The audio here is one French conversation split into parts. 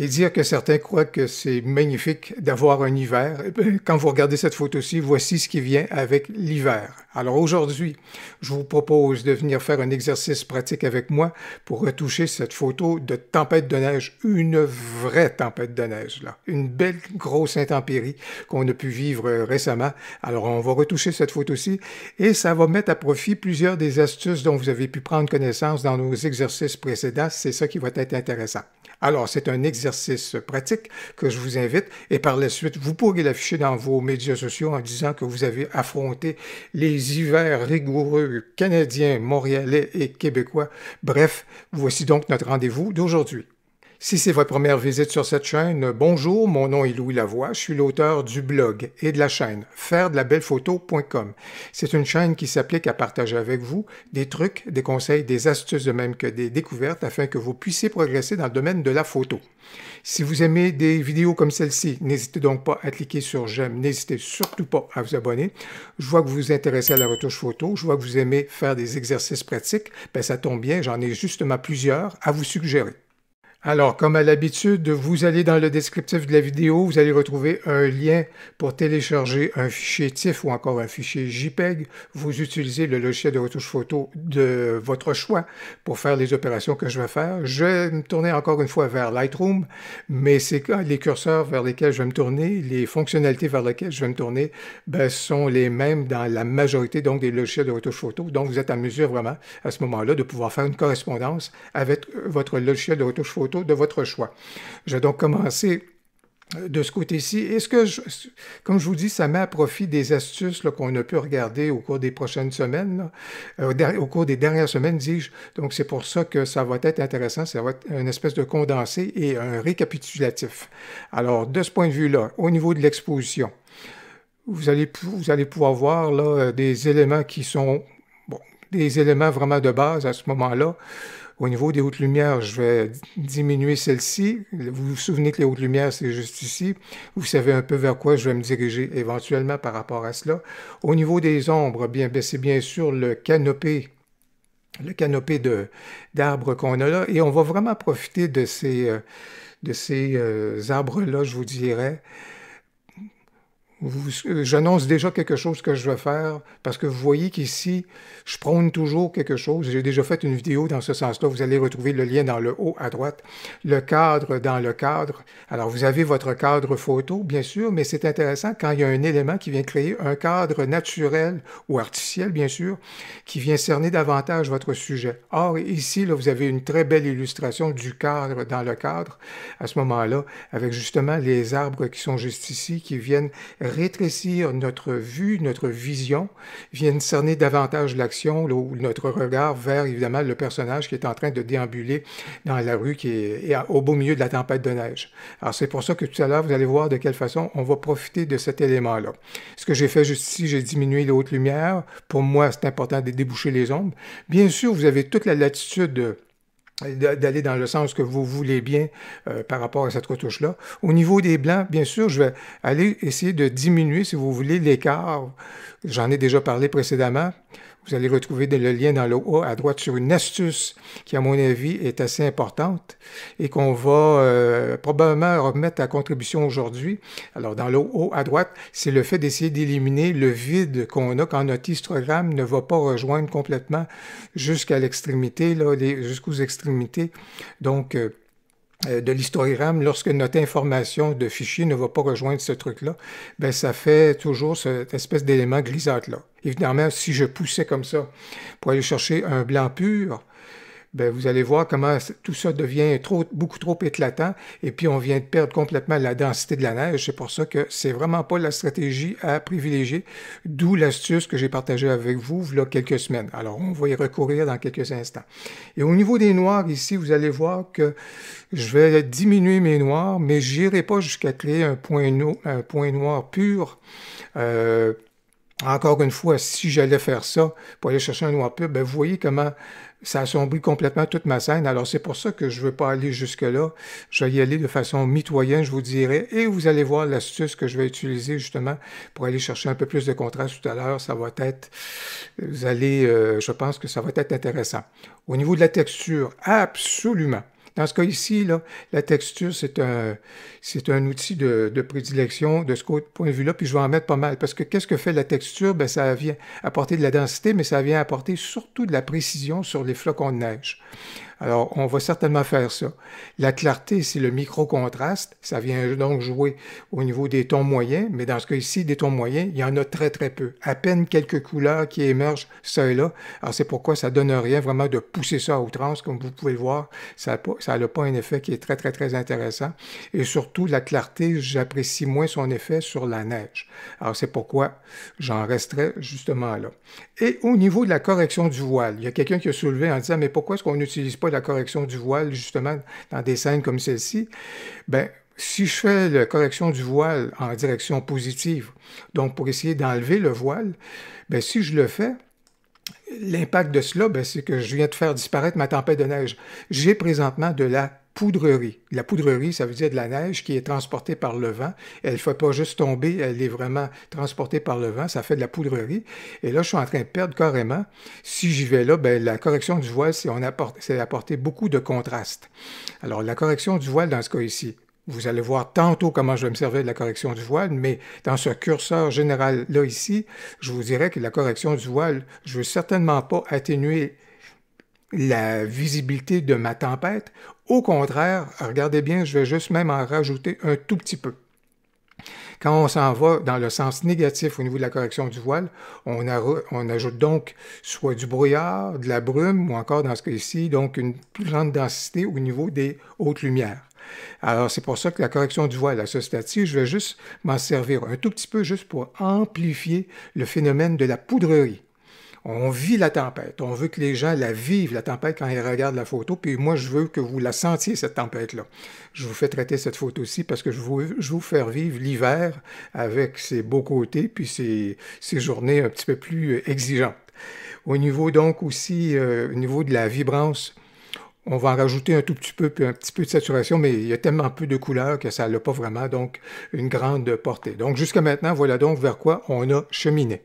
Et dire que certains croient que c'est magnifique d'avoir un hiver, eh bien, quand vous regardez cette photo-ci, voici ce qui vient avec l'hiver. Alors aujourd'hui, je vous propose de venir faire un exercice pratique avec moi pour retoucher cette photo de tempête de neige, une vraie tempête de neige, là. Une belle grosse intempérie qu'on a pu vivre récemment. Alors on va retoucher cette photo-ci et ça va mettre à profit plusieurs des astuces dont vous avez pu prendre connaissance dans nos exercices précédents. C'est ça qui va être intéressant. Alors, c'est un exercice pratique que je vous invite et par la suite, vous pourrez l'afficher dans vos médias sociaux en disant que vous avez affronté les hivers rigoureux canadiens, montréalais et québécois. Bref, voici donc notre rendez-vous d'aujourd'hui. Si c'est votre première visite sur cette chaîne, bonjour, mon nom est Louis Lavoie, je suis l'auteur du blog et de la chaîne fairedelabellephoto.com. C'est une chaîne qui s'applique à partager avec vous des trucs, des conseils, des astuces de même que des découvertes afin que vous puissiez progresser dans le domaine de la photo. Si vous aimez des vidéos comme celle-ci, n'hésitez donc pas à cliquer sur j'aime, n'hésitez surtout pas à vous abonner. Je vois que vous vous intéressez à la retouche photo, je vois que vous aimez faire des exercices pratiques, ben ça tombe bien, j'en ai justement plusieurs à vous suggérer. Alors, comme à l'habitude, vous allez dans le descriptif de la vidéo, vous allez retrouver un lien pour télécharger un fichier TIFF ou encore un fichier JPEG. Vous utilisez le logiciel de retouche photo de votre choix pour faire les opérations que je vais faire. Je vais me tourner encore une fois vers Lightroom, mais c'est les curseurs vers lesquels je vais me tourner, les fonctionnalités vers lesquelles je vais me tourner, ben, sont les mêmes dans la majorité donc, des logiciels de retouche photo. Donc, vous êtes en mesure vraiment, à ce moment-là, de pouvoir faire une correspondance avec votre logiciel de retouche photo de votre choix. Je vais donc commencer de ce côté-ci. Et comme je vous dis, ça met à profit des astuces qu'on a pu regarder au cours des prochaines semaines, au cours des dernières semaines, dis-je. Donc, c'est pour ça que ça va être intéressant. Ça va être une espèce de condensé et un récapitulatif. Alors, de ce point de vue-là, au niveau de l'exposition, vous allez pouvoir voir là, des éléments qui sont des éléments vraiment de base à ce moment-là. Au niveau des hautes lumières, je vais diminuer celle-ci. Vous vous souvenez que les hautes lumières, c'est juste ici. Vous savez un peu vers quoi je vais me diriger éventuellement par rapport à cela. Au niveau des ombres, bien, c'est bien sûr le canopé d'arbres qu'on a là. Et on va vraiment profiter de ces arbres-là, je vous dirais. J'annonce déjà quelque chose que je vais faire parce que vous voyez qu'ici, je prône toujours quelque chose. J'ai déjà fait une vidéo dans ce sens-là. Vous allez retrouver le lien dans le haut à droite. Le cadre dans le cadre. Alors, vous avez votre cadre photo, bien sûr, mais c'est intéressant quand il y a un élément qui vient créer un cadre naturel ou artificiel, bien sûr, qui vient cerner davantage votre sujet. Or, ici, là, vous avez une très belle illustration du cadre dans le cadre, à ce moment-là, avec justement les arbres qui sont juste ici, qui viennent rétrécir notre vue, notre vision, viennent cerner davantage l'action, notre regard vers, évidemment, le personnage qui est en train de déambuler dans la rue qui est au beau milieu de la tempête de neige. Alors, c'est pour ça que tout à l'heure, vous allez voir de quelle façon on va profiter de cet élément-là. Ce que j'ai fait juste ici, j'ai diminué les hautes lumières. Pour moi, c'est important de déboucher les ombres. Bien sûr, vous avez toute la latitude d'aller dans le sens que vous voulez bien par rapport à cette retouche-là. Au niveau des blancs, bien sûr, je vais aller essayer de diminuer, si vous voulez, l'écart. J'en ai déjà parlé précédemment. Vous allez retrouver le lien dans le haut à droite sur une astuce qui, à mon avis, est assez importante et qu'on va probablement remettre à contribution aujourd'hui. Alors, dans le haut à droite, c'est le fait d'essayer d'éliminer le vide qu'on a quand notre histogramme ne va pas rejoindre complètement jusqu'à l'extrémité, jusqu'aux extrémités. Donc, de l'histogramme, lorsque notre information de fichier ne va pas rejoindre ce truc-là, ben ça fait toujours cette espèce d'élément grisâtre-là. Évidemment, si je poussais comme ça pour aller chercher un blanc pur, ben vous allez voir comment tout ça devient beaucoup trop éclatant et puis on vient de perdre complètement la densité de la neige. C'est pour ça que c'est vraiment pas la stratégie à privilégier, d'où l'astuce que j'ai partagée avec vous il y a quelques semaines. Alors, on va y recourir dans quelques instants. Et au niveau des noirs, ici, vous allez voir que je vais diminuer mes noirs, mais je n'irai pas jusqu'à créer un point noir pur. Encore une fois, si j'allais faire ça pour aller chercher un noir pur, ben vous voyez comment ça assombrit complètement toute ma scène. Alors, c'est pour ça que je ne veux pas aller jusque-là. Je vais y aller de façon mitoyenne, je vous dirais. Et vous allez voir l'astuce que je vais utiliser justement pour aller chercher un peu plus de contraste tout à l'heure. Ça va être, je pense que ça va être intéressant. Au niveau de la texture, absolument. Dans ce cas ici, là, la texture, c'est un outil de prédilection de ce point de vue-là, puis je vais en mettre pas mal, parce que qu'est-ce que fait la texture? Ben, ça vient apporter de la densité, mais ça vient apporter surtout de la précision sur les flocons de neige. Alors, on va certainement faire ça. La clarté, c'est le micro-contraste. Ça vient donc jouer au niveau des tons moyens, mais dans ce cas ici, des tons moyens, il y en a très, très peu. À peine quelques couleurs qui émergent, ça et là. Alors, c'est pourquoi ça ne donne rien vraiment de pousser ça à outrance. Comme vous pouvez le voir, ça n'a pas un effet qui est très, très, très intéressant. Et surtout, la clarté, j'apprécie moins son effet sur la neige. Alors, c'est pourquoi j'en resterai justement là. Et au niveau de la correction du voile, il y a quelqu'un qui a soulevé en disant, mais pourquoi est-ce qu'on n'utilise pas la correction du voile, justement, dans des scènes comme celle-ci? Bien, si je fais la correction du voile en direction positive, donc pour essayer d'enlever le voile, bien, si je le fais, l'impact de cela, c'est que je viens de faire disparaître ma tempête de neige. J'ai présentement de la poudrerie. La poudrerie, ça veut dire de la neige qui est transportée par le vent. Elle ne fait pas juste tomber, elle est vraiment transportée par le vent. Ça fait de la poudrerie. Et là, je suis en train de perdre carrément. Si j'y vais là, la correction du voile, c'est apporter beaucoup de contraste. Alors, la correction du voile dans ce cas ici, vous allez voir tantôt comment je vais me servir de la correction du voile, mais dans ce curseur général-là ici, je vous dirais que la correction du voile, je ne veux certainement pas atténuer la visibilité de ma tempête. Au contraire, regardez bien, je vais juste même en rajouter un tout petit peu. Quand on s'en va dans le sens négatif au niveau de la correction du voile, on ajoute donc soit du brouillard, de la brume, ou encore dans ce cas-ci, donc une plus grande densité au niveau des hautes lumières. Alors, c'est pour ça que la correction du voile à ce stade-ci, je vais juste m'en servir un tout petit peu juste pour amplifier le phénomène de la poudrerie. On vit la tempête. On veut que les gens la vivent, la tempête, quand ils regardent la photo. Puis moi, je veux que vous la sentiez, cette tempête-là. Je vous fais traiter cette photo-ci parce que je veux vous faire vivre l'hiver avec ses beaux côtés, puis ses journées un petit peu plus exigeantes. Au niveau donc aussi, au niveau de la vibrance, on va en rajouter un tout petit peu, puis un petit peu de saturation, mais il y a tellement peu de couleurs que ça n'a pas vraiment donc une grande portée. Donc jusqu'à maintenant, voilà donc vers quoi on a cheminé.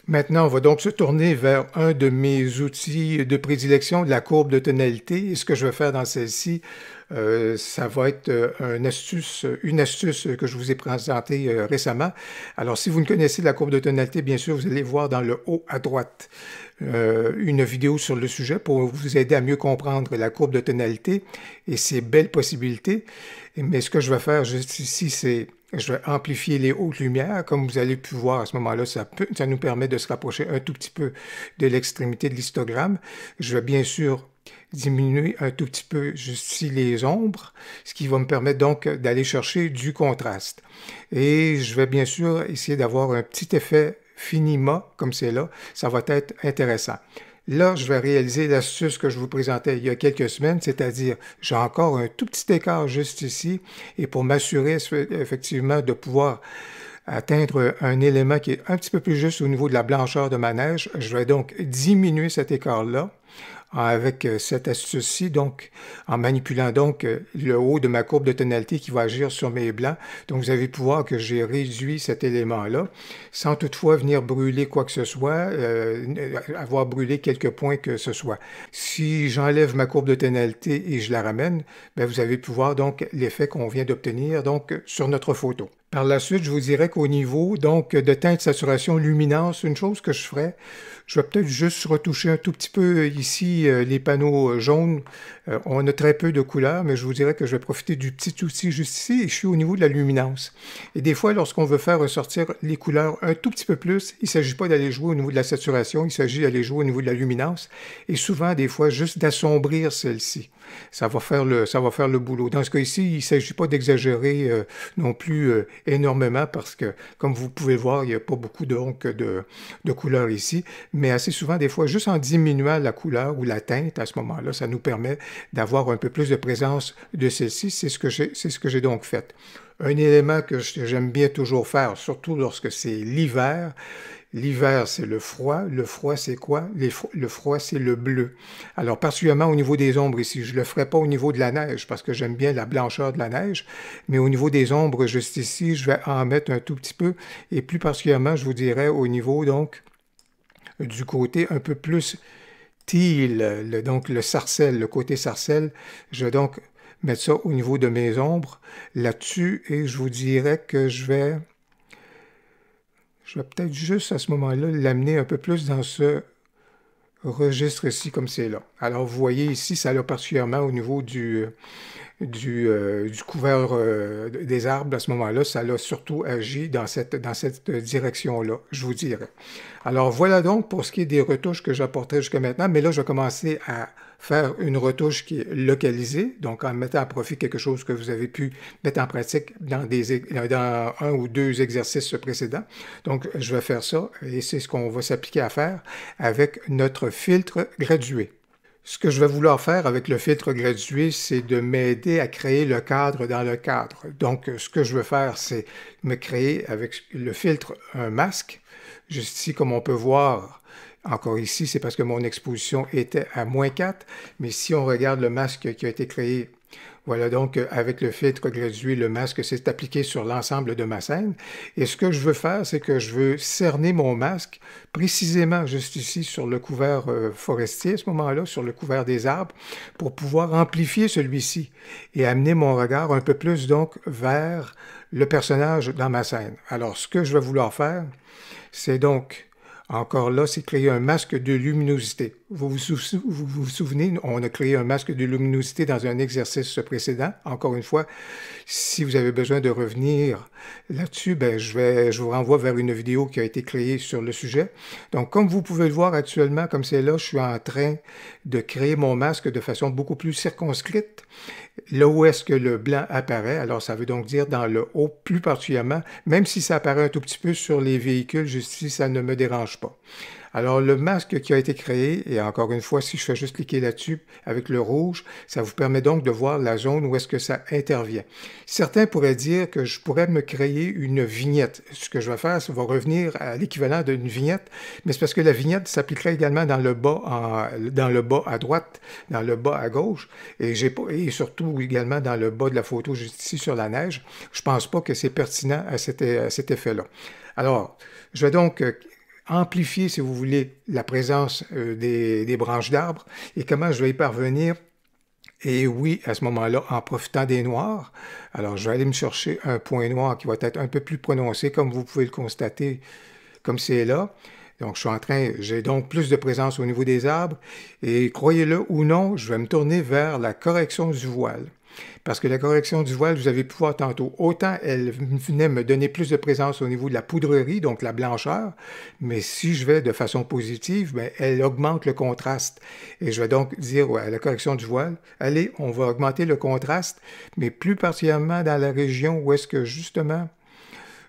Maintenant, on va donc se tourner vers un de mes outils de prédilection, la courbe de tonalité. Et ce que je vais faire dans celle-ci, ça va être une astuce que je vous ai présentée récemment. Alors, si vous ne connaissez la courbe de tonalité, bien sûr, vous allez voir dans le haut à droite une vidéo sur le sujet pour vous aider à mieux comprendre la courbe de tonalité et ses belles possibilités. Mais ce que je vais faire juste ici, c'est je vais amplifier les hautes lumières. Comme vous allez pu voir à ce moment-là, ça nous permet de se rapprocher un tout petit peu de l'extrémité de l'histogramme. Je vais bien sûr diminuer un tout petit peu juste ici les ombres, ce qui va me permettre donc d'aller chercher du contraste. Et je vais bien sûr essayer d'avoir un petit effet finima, comme c'est là. Ça va être intéressant. Là, je vais réaliser l'astuce que je vous présentais il y a quelques semaines, c'est-à-dire j'ai encore un tout petit écart juste ici, et pour m'assurer effectivement de pouvoir atteindre un élément qui est un petit peu plus juste au niveau de la blancheur de ma neige, je vais donc diminuer cet écart-là avec cette astuce-ci, donc en manipulant donc le haut de ma courbe de tonalité qui va agir sur mes blancs. Donc vous avez pu voir que j'ai réduit cet élément-là, sans toutefois venir brûler quoi que ce soit, avoir brûlé quelques points que ce soit. Si j'enlève ma courbe de tonalité et je la ramène, bien, vous avez pu voir donc l'effet qu'on vient d'obtenir donc sur notre photo. Par la suite, je vous dirais qu'au niveau donc de teinte, saturation, luminance, une chose que je ferais, je vais peut-être juste retoucher un tout petit peu ici les panneaux jaunes. On a très peu de couleurs, mais je vous dirais que je vais profiter du petit outil juste ici et je suis au niveau de la luminance. Et des fois, lorsqu'on veut faire ressortir les couleurs un tout petit peu plus, il ne s'agit pas d'aller jouer au niveau de la saturation, il s'agit d'aller jouer au niveau de la luminance et souvent, des fois, juste d'assombrir celle-ci. Ça va faire le boulot. Dans ce cas ici, il ne s'agit pas d'exagérer non plus énormément parce que, comme vous pouvez le voir, il n'y a pas beaucoup donc, de couleurs ici, mais assez souvent, des fois, juste en diminuant la couleur ou la teinte à ce moment-là, ça nous permet d'avoir un peu plus de présence de celle-ci. C'est ce que j'ai donc fait. Un élément que j'aime bien toujours faire, surtout lorsque c'est l'hiver. L'hiver, c'est le froid. Le froid, c'est quoi? Le froid, c'est le bleu. Alors, particulièrement au niveau des ombres ici, je ne le ferai pas au niveau de la neige parce que j'aime bien la blancheur de la neige, mais au niveau des ombres, juste ici, je vais en mettre un tout petit peu et plus particulièrement, je vous dirais, au niveau, donc, du côté un peu plus teal, donc le sarcelle, le côté sarcelle. Je vais donc mettre ça au niveau de mes ombres là-dessus et je vous dirais que je vais peut-être juste à ce moment-là l'amener un peu plus dans ce registre ici comme c'est là. Alors vous voyez ici, ça l'a particulièrement au niveau du couvert des arbres à ce moment-là, ça l'a surtout agi dans cette direction-là, je vous dirais. Alors voilà donc pour ce qui est des retouches que j'apportais jusqu'à maintenant, mais là je vais commencer à faire une retouche qui est localisée, donc en mettant à profit quelque chose que vous avez pu mettre en pratique dans un ou deux exercices précédents. Donc je vais faire ça et c'est ce qu'on va s'appliquer à faire avec notre filtre gradué. Ce que je vais vouloir faire avec le filtre gradué, c'est de m'aider à créer le cadre dans le cadre. Donc, ce que je veux faire, c'est me créer avec le filtre un masque. Juste ici, comme on peut voir, encore ici, c'est parce que mon exposition était à -4. Mais si on regarde le masque qui a été créé, voilà donc avec le filtre gradué, le masque s'est appliqué sur l'ensemble de ma scène. Et ce que je veux faire, c'est que je veux cerner mon masque précisément juste ici sur le couvert forestier à ce moment-là, sur le couvert des arbres, pour pouvoir amplifier celui-ci et amener mon regard un peu plus donc vers le personnage dans ma scène. Alors ce que je vais vouloir faire, c'est donc encore là, c'est créer un masque de luminosité. Vous vous souvenez, on a créé un masque de luminosité dans un exercice précédent. Encore une fois, si vous avez besoin de revenir là-dessus, je vous renvoie vers une vidéo qui a été créée sur le sujet. Donc, comme vous pouvez le voir actuellement, comme c'est là, je suis en train de créer mon masque de façon beaucoup plus circonscrite. Là où est-ce que le blanc apparaît, alors ça veut donc dire dans le haut plus particulièrement, même si ça apparaît un tout petit peu sur les véhicules, juste ici, ça ne me dérange pas. Alors, le masque qui a été créé, et encore une fois, si je fais juste cliquer là-dessus avec le rouge, ça vous permet donc de voir la zone où est-ce que ça intervient. Certains pourraient dire que je pourrais me créer une vignette. Ce que je vais faire, c'est revenir à l'équivalent d'une vignette, mais c'est parce que la vignette s'appliquerait également dans le bas à droite, dans le bas à gauche, et surtout également dans le bas de la photo juste ici sur la neige. Je ne pense pas que c'est pertinent à cet effet-là. Alors, je vais donc amplifier, si vous voulez, la présence des branches d'arbres. Et comment je vais y parvenir? Et oui, à ce moment-là, en profitant des noirs. Alors, je vais aller me chercher un point noir qui va être un peu plus prononcé, comme vous pouvez le constater, comme c'est là. Donc, j'ai donc plus de présence au niveau des arbres. Et croyez-le ou non, je vais me tourner vers la correction du voile. Parce que la correction du voile, vous avez pu voir tantôt, autant elle venait me donner plus de présence au niveau de la poudrerie, donc la blancheur, mais si je vais de façon positive, elle augmente le contraste. Et je vais donc dire à la correction du voile, allez, on va augmenter le contraste, mais plus particulièrement dans la région où est-ce que justement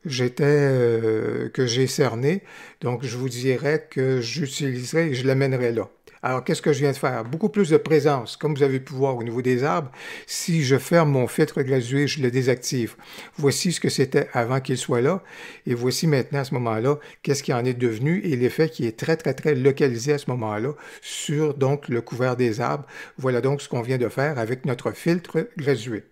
que j'ai cerné. Donc, je vous dirais que j'utiliserai et je l'amènerai là. Alors, qu'est-ce que je viens de faire? Beaucoup plus de présence, comme vous avez pu voir au niveau des arbres. Si je ferme mon filtre gradué, je le désactive. Voici ce que c'était avant qu'il soit là. Et voici maintenant, à ce moment-là, qu'est-ce qui en est devenu et l'effet qui est très, très, très localisé à ce moment-là sur donc le couvert des arbres. Voilà donc ce qu'on vient de faire avec notre filtre gradué.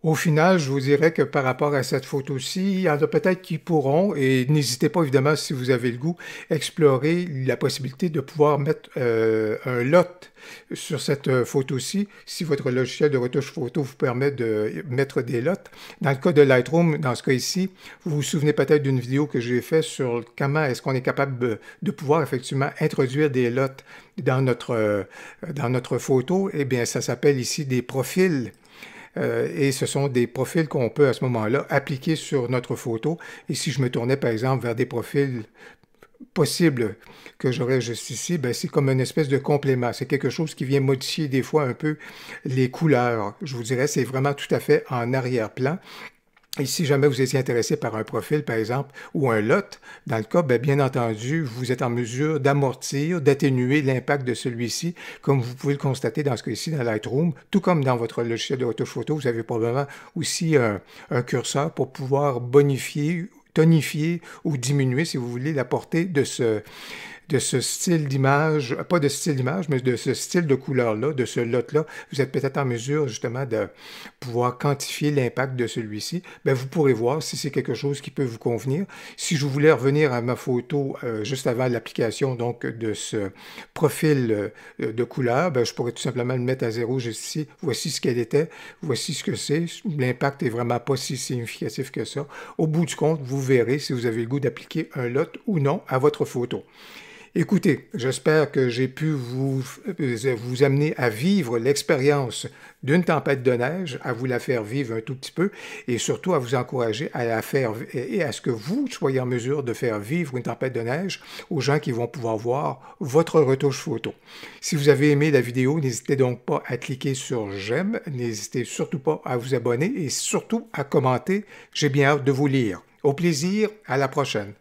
Au final, je vous dirais que par rapport à cette photo-ci, il y en a peut-être qui pourront, et n'hésitez pas évidemment si vous avez le goût, explorer la possibilité de pouvoir mettre un lot sur cette photo-ci, si votre logiciel de retouche photo vous permet de mettre des lots. Dans le cas de Lightroom, dans ce cas ici, vous vous souvenez peut-être d'une vidéo que j'ai faite sur comment est-ce qu'on est capable de pouvoir effectivement introduire des lots dans notre photo. Eh bien, ça s'appelle ici des profils. Et ce sont des profils qu'on peut à ce moment-là appliquer sur notre photo. Et si je me tournais par exemple vers des profils possibles que j'aurais juste ici, c'est comme une espèce de complément. C'est quelque chose qui vient modifier des fois un peu les couleurs. Je vous dirais, c'est vraiment tout à fait en arrière-plan. Et si jamais vous étiez intéressé par un profil, par exemple, ou un lot, dans le cas, bien entendu, vous êtes en mesure d'amortir, d'atténuer l'impact de celui-ci, comme vous pouvez le constater dans ce cas-ci, dans Lightroom, tout comme dans votre logiciel de retouche photo, vous avez probablement aussi un curseur pour pouvoir bonifier, tonifier ou diminuer, si vous voulez, la portée de de ce style d'image, pas de style d'image, mais de ce style de couleur-là, de ce lot-là, vous êtes peut-être en mesure justement de pouvoir quantifier l'impact de celui-ci. Bien, vous pourrez voir si c'est quelque chose qui peut vous convenir. Si je voulais revenir à ma photo juste avant l'application donc de ce profil de couleur, bien, je pourrais tout simplement le mettre à 0 juste ici. Voici ce qu'elle était, voici ce que c'est. L'impact est vraiment pas si significatif que ça. Au bout du compte, vous verrez si vous avez le goût d'appliquer un lot ou non à votre photo. Écoutez, j'espère que j'ai pu vous amener à vivre l'expérience d'une tempête de neige, à vous la faire vivre un tout petit peu et surtout à vous encourager à la faire et à ce que vous soyez en mesure de faire vivre une tempête de neige aux gens qui vont pouvoir voir votre retouche photo. Si vous avez aimé la vidéo, n'hésitez donc pas à cliquer sur j'aime, n'hésitez surtout pas à vous abonner et surtout à commenter. J'ai bien hâte de vous lire. Au plaisir, à la prochaine.